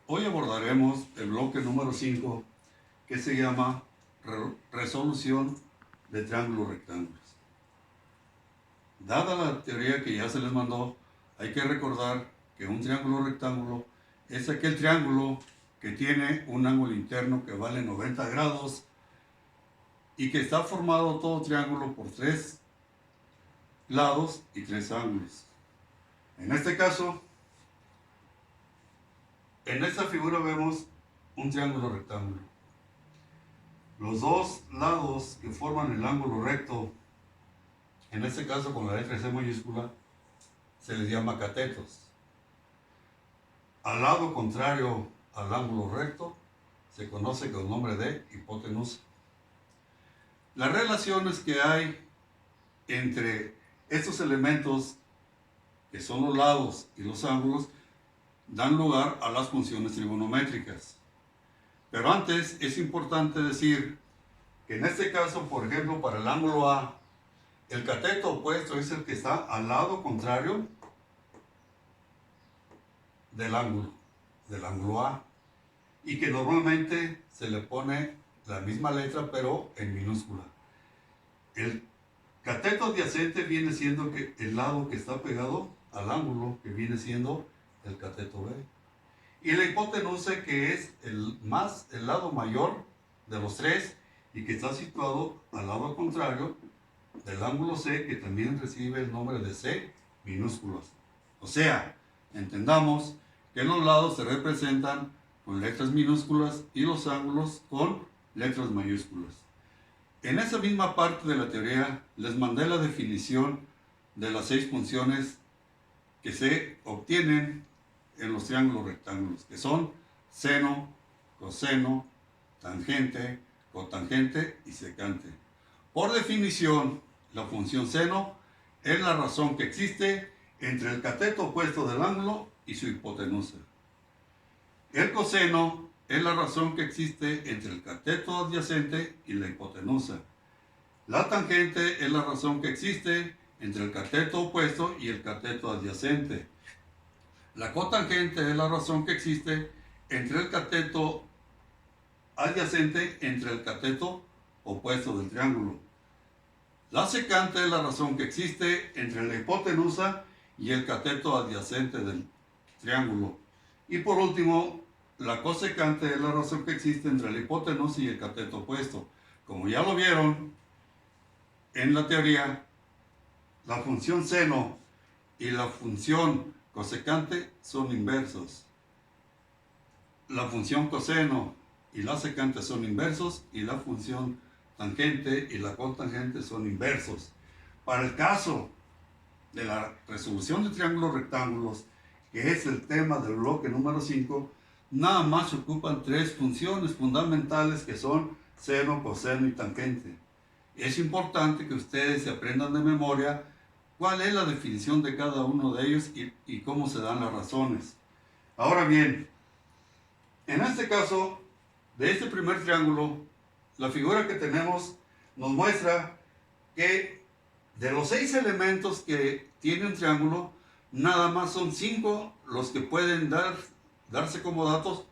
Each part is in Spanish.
Hoy abordaremos el bloque número 5 que se llama resolución de triángulos rectángulos. Dada la teoría que ya se les mandó, hay que recordar que un triángulo rectángulo es aquel triángulo que tiene un ángulo interno que vale 90 grados y que está formado todo triángulo por 3 lados y 3 ángulos. En este caso, en esta figura vemos un triángulo rectángulo. Los dos lados que forman el ángulo recto, en este caso con la letra C mayúscula, se les llama catetos. Al lado contrario al ángulo recto se conoce con el nombre de hipotenusa. Las relaciones que hay entre estos elementos, que son los lados y los ángulos, dan lugar a las funciones trigonométricas. Pero antes es importante decir que en este caso, por ejemplo, para el ángulo A, el cateto opuesto es el que está al lado contrario del ángulo A, y que normalmente se le pone la misma letra pero en minúscula. El cateto adyacente viene siendo el lado que está pegado al ángulo, que viene siendo el cateto B. Y la hipotenusa, que es el lado mayor de los tres y que está situado al lado contrario del ángulo C, que también recibe el nombre de C minúsculos. O sea, entendamos que los lados se representan con letras minúsculas y los ángulos con letras mayúsculas. En esa misma parte de la teoría les mandé la definición de las 6 funciones que se obtienen en los triángulos rectángulos, que son seno, coseno, tangente, cotangente y secante. Por definición, la función seno es la razón que existe entre el cateto opuesto del ángulo y su hipotenusa. El coseno es la razón que existe entre el cateto adyacente y la hipotenusa. La tangente es la razón que existe entre el cateto opuesto y el cateto adyacente. La cotangente es la razón que existe entre el cateto adyacente entre el cateto opuesto del triángulo. La secante es la razón que existe entre la hipotenusa y el cateto adyacente del triángulo. Y por último, la cosecante es la razón que existe entre la hipotenusa y el cateto opuesto. Como ya lo vieron en la teoría, la función seno y la función cosecante son inversos. La función coseno y la secante son inversos y la función tangente y la cotangente son inversos. Para el caso de la resolución de triángulos rectángulos, que es el tema del bloque número 5, nada más se ocupan 3 funciones fundamentales que son seno, coseno y tangente. Es importante que ustedes se aprendan de memoria cuál es la definición de cada uno de ellos y cómo se dan las razones. Ahora bien, en este caso, de este primer triángulo, la figura que tenemos nos muestra que de los 6 elementos que tiene un triángulo, nada más son 5 los que pueden darse como datos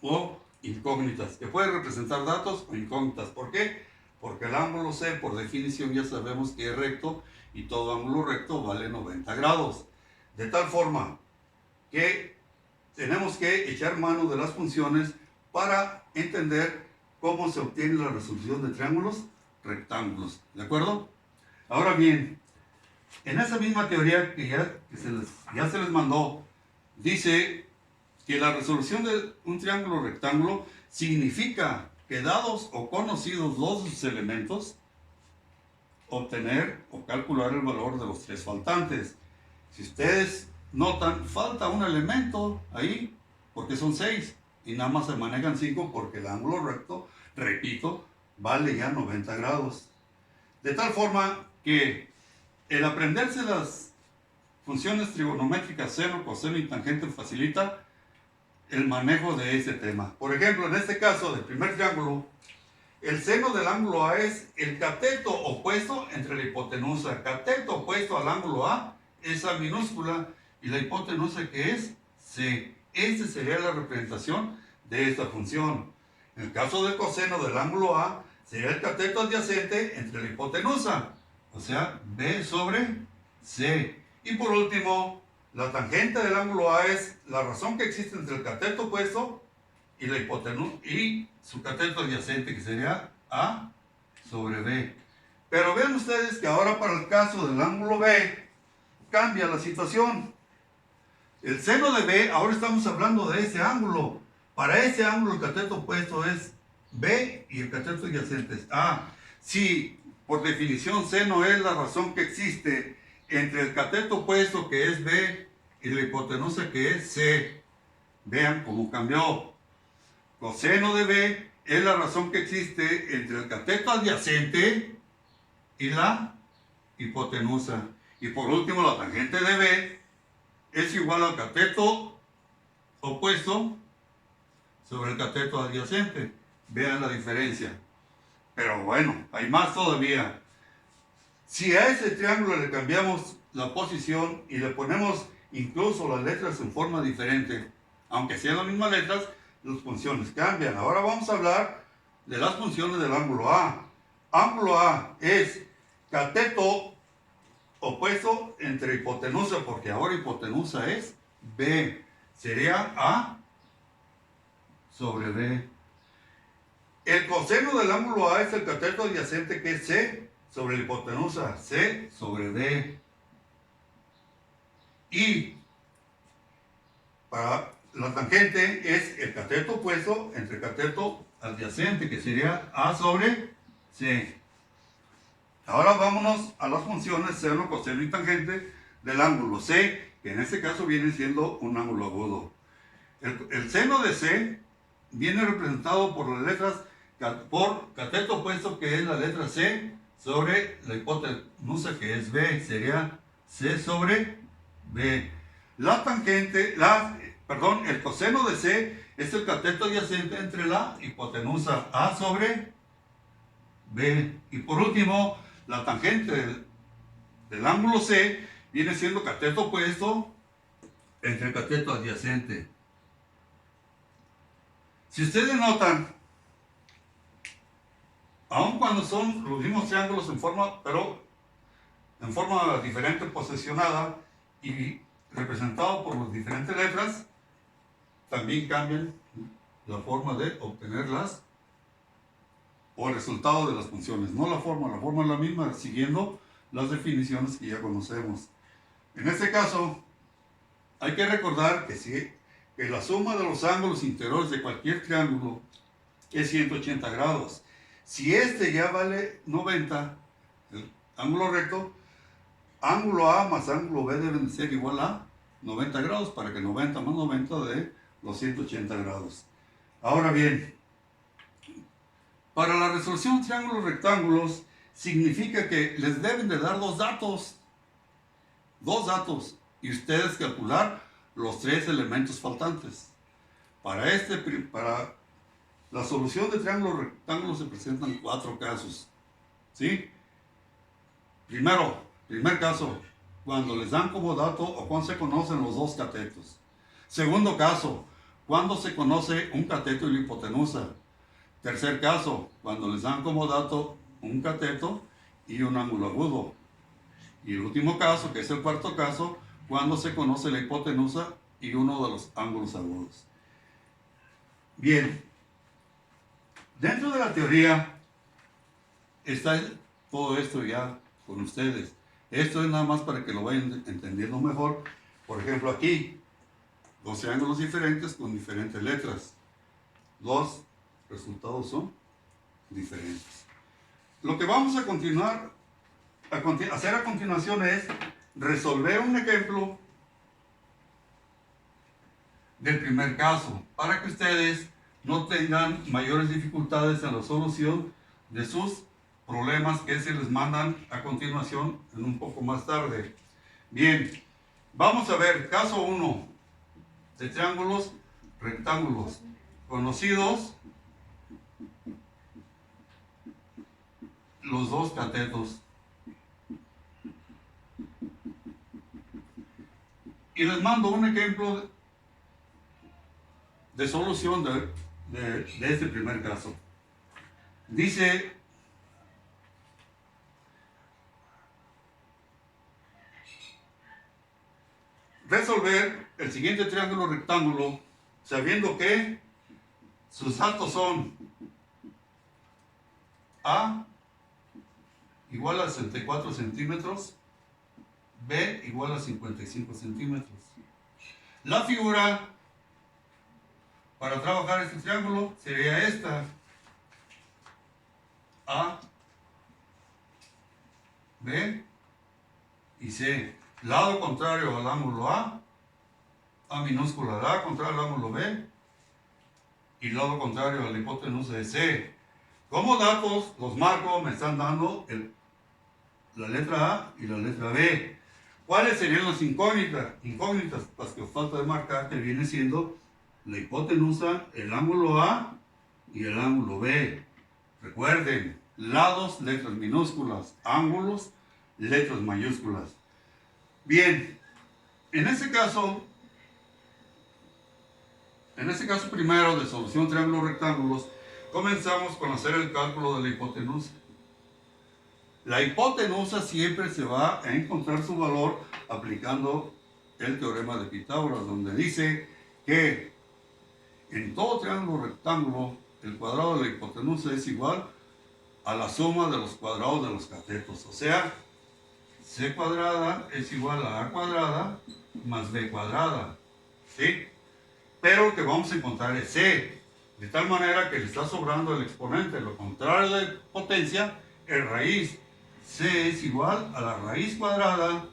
o incógnitas, que pueden representar datos o incógnitas. ¿Por qué? Porque el ángulo C, por definición, ya sabemos que es recto y todo ángulo recto vale 90 grados. De tal forma que tenemos que echar mano de las funciones para entender cómo se obtiene la resolución de triángulos rectángulos. ¿De acuerdo? Ahora bien, en esa misma teoría que ya se les mandó, dice que la resolución de un triángulo rectángulo significa que dados o conocidos los sus elementos, obtener o calcular el valor de los 3 faltantes. Si ustedes notan, falta un elemento ahí, porque son 6, y nada más se manejan 5 porque el ángulo recto, repito, vale ya 90 grados. De tal forma que el aprenderse las funciones trigonométricas seno, coseno y tangente facilita el manejo de este tema. Por ejemplo, en este caso del primer triángulo, el seno del ángulo A es el cateto opuesto entre la hipotenusa. Cateto opuesto al ángulo A es A minúscula y la hipotenusa, que es C. Esta sería la representación de esta función. En el caso del coseno del ángulo A, sería el cateto adyacente entre la hipotenusa, o sea, B sobre C. Y por último, la tangente del ángulo A es la razón que existe entre el cateto opuesto y la hipotenusa y su cateto adyacente, que sería A sobre B. Pero vean ustedes que ahora para el caso del ángulo B, cambia la situación. El seno de B, ahora estamos hablando de ese ángulo. Para ese ángulo el cateto opuesto es B y el cateto adyacente es A. Si por definición seno es la razón que existe entre el cateto opuesto, que es B, y la hipotenusa, que es C. Vean cómo cambió. Coseno de B es la razón que existe entre el cateto adyacente y la hipotenusa. Y por último, la tangente de B es igual al cateto opuesto sobre el cateto adyacente. Vean la diferencia. Pero bueno, hay más todavía. Si a ese triángulo le cambiamos la posición y le ponemos incluso las letras en forma diferente, aunque sean las mismas letras, las funciones cambian. Ahora vamos a hablar de las funciones del ángulo A. Ángulo A es cateto opuesto entre hipotenusa, porque ahora hipotenusa es B. Sería A sobre B. El coseno del ángulo A es el cateto adyacente, que es C sobre la hipotenusa, C sobre B. Y para la tangente es el cateto opuesto entre el cateto adyacente, que sería A sobre C. Ahora vámonos a las funciones seno, coseno y tangente del ángulo C, que en este caso viene siendo un ángulo agudo. El seno de C viene representado por las letras, por cateto opuesto, que es la letra C, sobre la hipotenusa, que es B, sería C sobre B. La tangente, el coseno de C es el cateto adyacente entre la hipotenusa, A sobre B. Y por último, la tangente del ángulo C viene siendo cateto opuesto entre el cateto adyacente. Si ustedes notan, aun cuando son los mismos triángulos pero en forma diferente posicionada y representado por las diferentes letras, también cambian la forma de obtenerlas o el resultado de las funciones. No la forma es la misma, siguiendo las definiciones que ya conocemos. En este caso, hay que recordar que la suma de los ángulos interiores de cualquier triángulo es 180 grados. Si este ya vale 90, el ángulo recto, ángulo A más ángulo B deben ser igual a 90 grados, para que 90 más 90 dé los 180 grados. Ahora bien, para la resolución de triángulos rectángulos, significa que les deben de dar dos datos, y ustedes calcular los tres elementos faltantes. Para la solución de triángulos rectángulos se presentan 4 casos. ¿Sí? Primer caso, cuando les dan como dato o cuando se conocen los dos catetos. Segundo caso, cuando se conoce un cateto y la hipotenusa. Tercer caso, cuando les dan como dato un cateto y un ángulo agudo. Y el último caso, que es el cuarto caso, cuando se conoce la hipotenusa y uno de los ángulos agudos. Bien, dentro de la teoría está todo esto ya con ustedes. Esto es nada más para que lo vayan entendiendo mejor. Por ejemplo, aquí, dos triángulos diferentes con diferentes letras. Los resultados son diferentes. Lo que vamos a hacer a continuación es resolver un ejemplo del primer caso, para que ustedes no tengan mayores dificultades en la solución de sus problemas que se les mandan a continuación en un poco más tarde. Bien, vamos a ver caso 1 de triángulos rectángulos conocidos los dos catetos. Y les mando un ejemplo de solución de este primer caso. Dice, resolver el siguiente triángulo rectángulo sabiendo que sus altos son A igual a 64 centímetros, B igual a 55 centímetros. La figura para trabajar este triángulo sería esta: A, B y C. Lado contrario al ángulo A minúscula, lado contrario al ángulo B y lado contrario a la hipotenusa de C. Como datos, los marco, me están dando la letra A y la letra B. ¿Cuáles serían las incógnitas? Incógnitas, las que os falta de marcar, que viene siendo la hipotenusa, el ángulo A y el ángulo B. Recuerden, lados, letras minúsculas, ángulos, letras mayúsculas. Bien, en este caso primero de solución triángulos rectángulos, comenzamos con hacer el cálculo de la hipotenusa. La hipotenusa siempre se va a encontrar su valor aplicando el teorema de Pitágoras, donde dice que en todo triángulo rectángulo el cuadrado de la hipotenusa es igual a la suma de los cuadrados de los catetos. O sea, C cuadrada es igual a cuadrada más B cuadrada. ¿Sí? Pero lo que vamos a encontrar es C, de tal manera que le está sobrando el exponente. Lo contrario de potencia es raíz. C es igual a la raíz cuadrada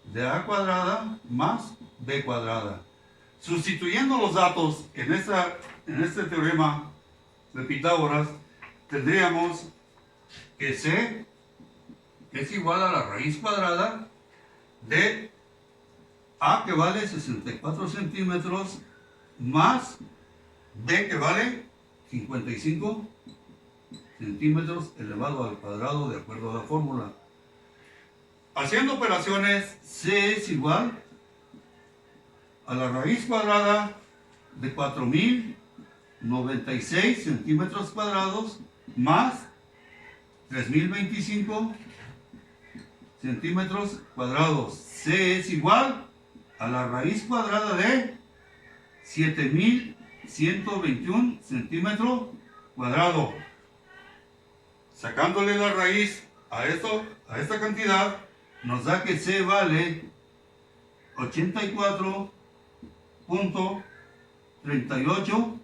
de A cuadrada más B cuadrada. Sustituyendo los datos en este teorema de Pitágoras, tendríamos que C es igual a la raíz cuadrada de A, que vale 64 centímetros, más B, que vale 55 centímetros elevado al cuadrado, de acuerdo a la fórmula. Haciendo operaciones, C es igual a la raíz cuadrada de 4096 centímetros cuadrados más 3025 centímetros cuadrados. C es igual a la raíz cuadrada de 7121 centímetros cuadrados. Sacándole la raíz a esta cantidad, nos da que C vale 84.38.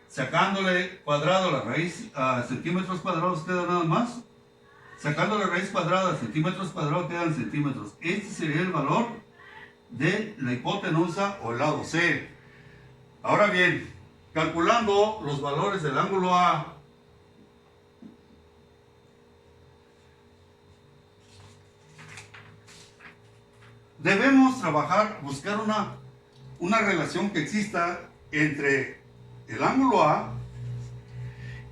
Sacándole cuadrado la raíz a centímetros cuadrados, queda nada más. Sacando la raíz cuadrada a centímetros cuadrados, quedan centímetros. Este sería el valor de la hipotenusa o lado C. Ahora bien, calculando los valores del ángulo A, debemos buscar una relación que exista entre el ángulo A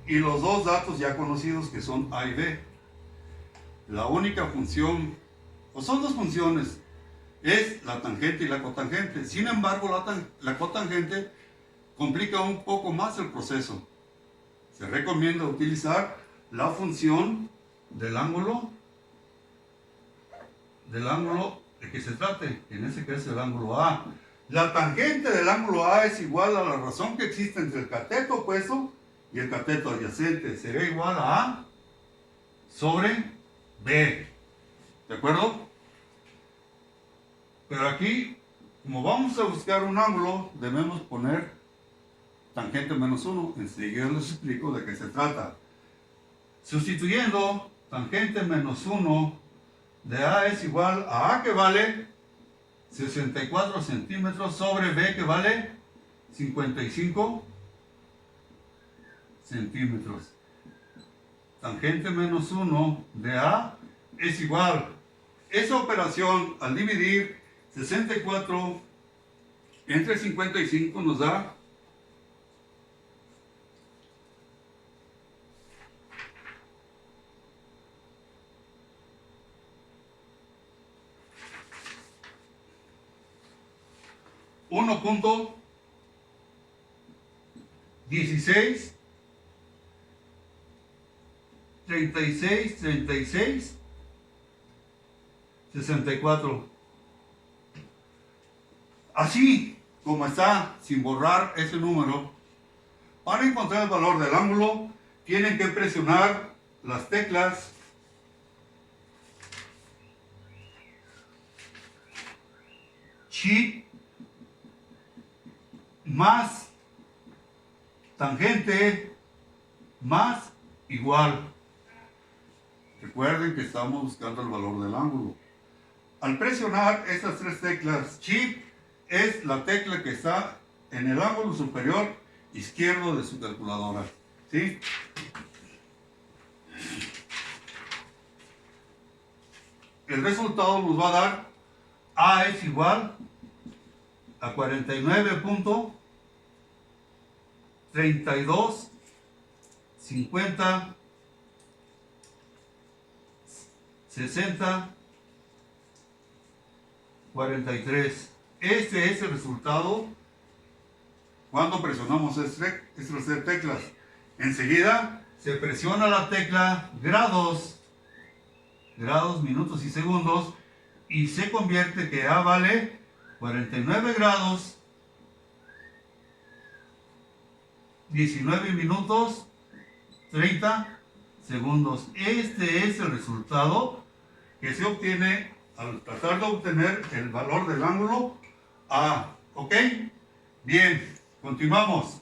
y los dos datos ya conocidos, que son A y B. La única función, o son dos funciones, es la tangente y la cotangente. Sin embargo, la cotangente complica un poco más el proceso. Se recomienda utilizar la función del ángulo de que se trate, en este caso es el ángulo A. La tangente del ángulo A es igual a la razón que existe entre el cateto opuesto y el cateto adyacente. Será igual a A sobre B. ¿De acuerdo? Pero aquí, como vamos a buscar un ángulo, debemos poner tangente menos 1. Enseguida les explico de qué se trata. Sustituyendo tangente menos 1 de A es igual a A, que vale 64 centímetros, sobre B, que vale 55 centímetros. Tangente menos 1 de A es igual. Esa operación, al dividir 64 entre 55, nos da 1.0 16, 36, 36, 64. Así como está, sin borrar ese número, para encontrar el valor del ángulo, tienen que presionar las teclas Shift más tangente más igual. Recuerden que estamos buscando el valor del ángulo. Al presionar estas tres teclas, Shift es la tecla que está en el ángulo superior izquierdo de su calculadora. ¿Sí? El resultado nos va a dar A es igual a 49.32 50 60 43. Este es el resultado cuando presionamos estas tres teclas. Enseguida se presiona la tecla grados, minutos y segundos, y se convierte que A vale 49 grados, 19 minutos, 30 segundos. Este es el resultado que se obtiene al tratar de obtener el valor del ángulo A. ¿Ok? Bien, continuamos.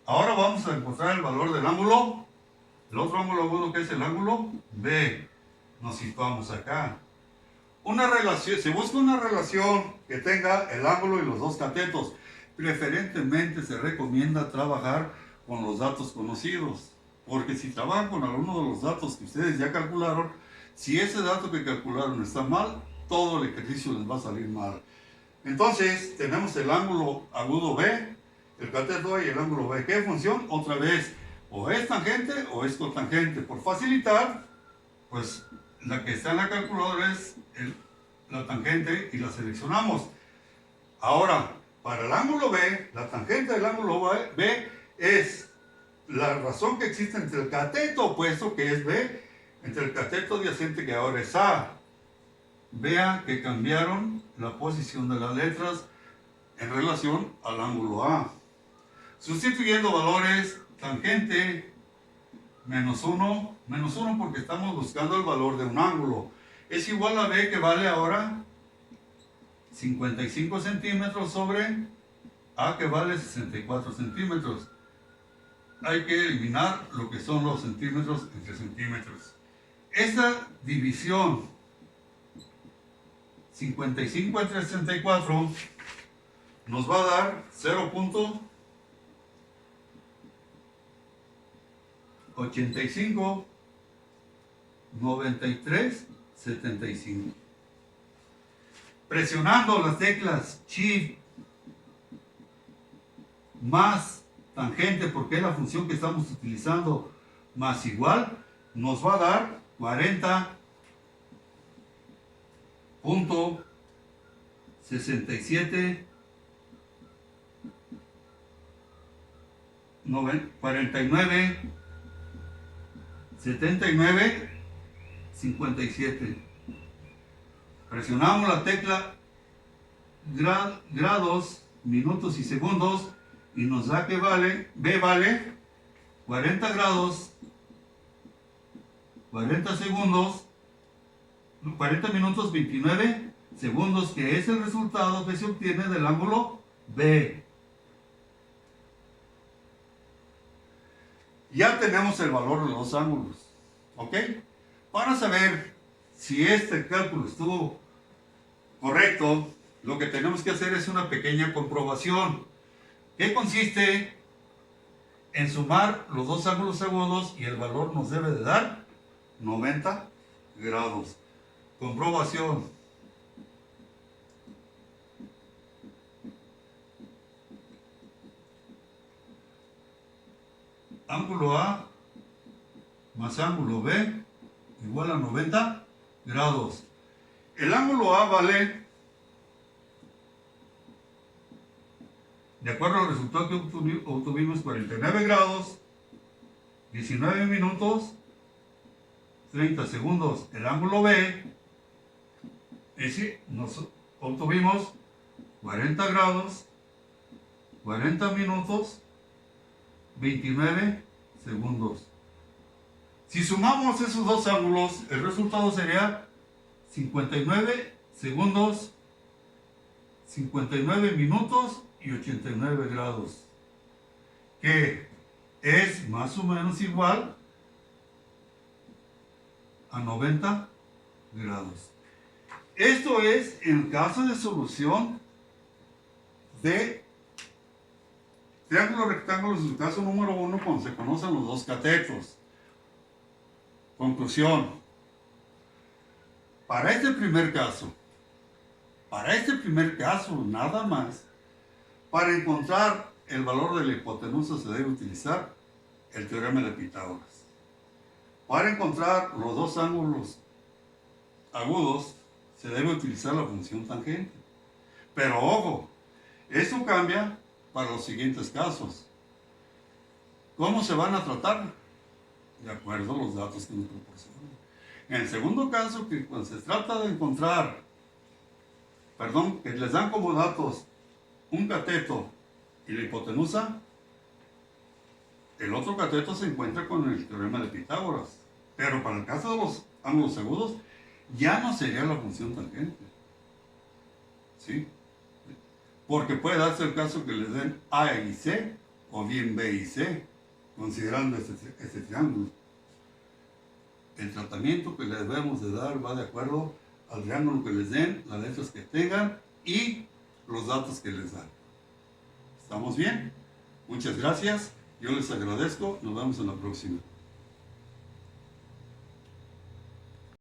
Ahora vamos a encontrar el valor del ángulo, el otro ángulo agudo que es el ángulo B. Nos situamos acá. Una relación, se busca una relación que tenga el ángulo y los dos catetos. Preferentemente se recomienda trabajar con los datos conocidos, porque si trabajan con alguno de los datos que ustedes ya calcularon, si ese dato que calcularon está mal, todo el ejercicio les va a salir mal. Entonces tenemos el ángulo agudo B, el cateto A y el ángulo B. ¿Qué función? Otra vez, o es tangente o es cotangente. Por facilitar, pues la que está en la calculadora es la tangente y la seleccionamos. Ahora, para el ángulo B, la tangente del ángulo B es la razón que existe entre el cateto opuesto, que es B, entre el cateto adyacente, que ahora es A. Vean que cambiaron la posición de las letras en relación al ángulo A. Sustituyendo valores, tangente menos 1 porque estamos buscando el valor de un ángulo. Es igual a B, que vale ahora 55 centímetros sobre A, que vale 64 centímetros. Hay que eliminar lo que son los centímetros entre centímetros. Esta división 55 entre 64 nos va a dar 0.85 93 75. Presionando las teclas Shift más tangente, porque es la función que estamos utilizando, más igual, nos va a dar 40.67 49 79 57. Presionamos la tecla grados, minutos y segundos, y nos da que B vale 40 grados, 40 segundos, 40 minutos 29 segundos, que es el resultado que se obtiene del ángulo B. Ya tenemos el valor de los ángulos, ¿ok? Para saber si este cálculo estuvo correcto, lo que tenemos que hacer es una pequeña comprobación, que consiste en sumar los dos ángulos agudos, y el valor nos debe de dar 90 grados. Comprobación. Ángulo A más ángulo B igual a 90 grados. El ángulo A vale de acuerdo al resultado que obtuvimos, 49 grados, 19 minutos, 30 segundos. El ángulo B, ese nos obtuvimos 40 grados, 40 minutos, 29 segundos. Si sumamos esos dos ángulos, el resultado sería 59 segundos, 59 minutos y 89 grados, que es más o menos igual a 90 grados. Esto es en caso de solución de triángulos rectángulos en su caso número 1, cuando se conocen los dos catetos. Conclusión. Para este primer caso nada más, para encontrar el valor de la hipotenusa se debe utilizar el teorema de Pitágoras. Para encontrar los dos ángulos agudos se debe utilizar la función tangente. Pero ojo, esto cambia para los siguientes casos. ¿Cómo se van a tratar? De acuerdo a los datos que nos proporcionan. En el segundo caso, que cuando se trata de encontrar, que les dan como datos un cateto y la hipotenusa, el otro cateto se encuentra con el teorema de Pitágoras. Pero para el caso de los ángulos agudos, ya no sería la función tangente. ¿Sí? Porque puede darse el caso que les den A y C, o bien B y C, considerando este triángulo. El tratamiento que les debemos de dar va de acuerdo al triángulo que les den, las letras que tengan y los datos que les dan. ¿Estamos bien? Muchas gracias. Yo les agradezco. Nos vemos en la próxima.